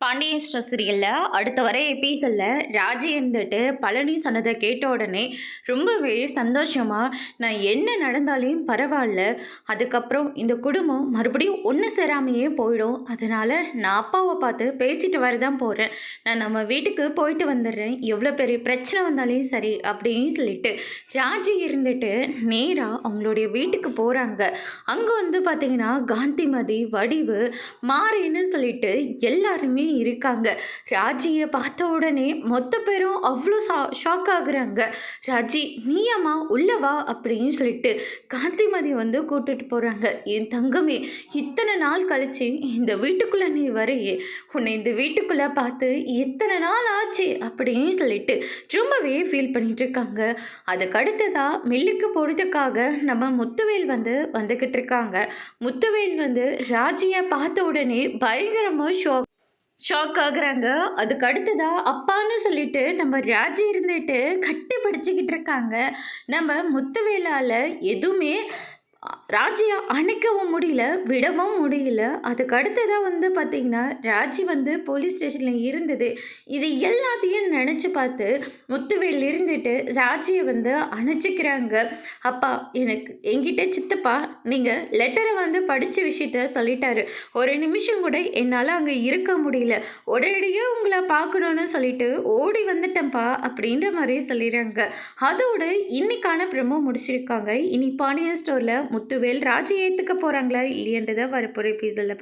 Pandian store சீரியலில் அடுத்த வர எபிசோடில் ராஜி இருந்துட்டு பழனி சொன்னதை கேட்ட உடனே ரொம்பவே சந்தோஷமாக நான் என்ன நடந்தாலும் பரவாயில்ல, அதுக்கப்புறம் இந்த குடும்பம் மறுபடியும் ஒன்று சேராமையே போயிடும், அதனால் நான் அப்பாவை பார்த்து பேசிட்டு வரதான் போகிறேன், நான் நம்ம வீட்டுக்கு போயிட்டு வந்துடுறேன், எவ்வளோ பெரிய பிரச்சனை வந்தாலும் சரி அப்படின்னு சொல்லிட்டு ராஜி இருந்துட்டு நேராக அவங்களுடைய வீட்டுக்கு போகிறாங்க. அங்கே வந்து பார்த்திங்கன்னா காந்திமதி, வடிவு, மாறின்னு சொல்லிட்டு எல்லாருமே இருக்காங்க. ராஜியை பார்த்த உடனே மொத்த பேரும் அவ்வளோ ஷாக் ஆகுறாங்க. ராஜி நீயம்மா உள்ளவா அப்படின்னு சொல்லிட்டு காந்திமதி வந்து கூப்பிட்டுட்டு போகிறாங்க. என் தங்கமே, இத்தனை நாள் கழிச்சு இந்த வீட்டுக்குள்ளே நீ வரையே, உன்னை இந்த வீட்டுக்குள்ளே பார்த்து எத்தனை நாள் ஆச்சு அப்படின்னு சொல்லிட்டு ரொம்பவே ஃபீல் பண்ணிட்டு இருக்காங்க. அதுக்கு அடுத்ததாக மில்லுக்கு போகிறதுக்காக நம்ம முத்துவேல் வந்து வந்துக்கிட்டு இருக்காங்க. முத்துவேல் வந்து ராஜியை பார்த்த உடனே பயங்கரமாக ஷாக் ஆகுறாங்க. அதுக்கு அடுத்ததா அப்பான்னு சொல்லிட்டு நம்ம ராஜி இருந்துட்டு கட்டி படிச்சுக்கிட்டு இருக்காங்க. நம்ம முத்துவேலால் எதுவுமே ராஜியை அணைக்கவும் முடியல, விடவும் முடியல. அதுக்கு அடுத்ததாக வந்து பார்த்திங்கன்னா ராஜி வந்து போலீஸ் ஸ்டேஷனில் இருந்தது. இது எல்லாத்தையும் நினச்சி பார்த்து முத்துவேல் இருந்துட்டு ராஜியை வந்து அணைச்சிக்கிறாங்க. அப்பா, எனக்கு என்கிட்ட சித்தப்பா நீங்கள் லெட்டரை வந்து படித்த விஷயத்த சொல்லிட்டாரு, ஒரு நிமிஷம் கூட என்னால் அங்கே இருக்க முடியல, உடனடியே உங்களை பார்க்கணுன்னு சொல்லிட்டு ஓடி வந்துட்டேன்ப்பா அப்படின்ற மாதிரி சொல்லிடுறாங்க. அதோட இன்னைக்கான ப்ரமோ முடிச்சிருக்காங்க. இனி பாண்டியன் ஸ்டோரில் முத்துவேல் ராஜி ஏற்றுக்க போகிறாங்களா இல்லையன்றதை வரப்போகிற எபிசோடில்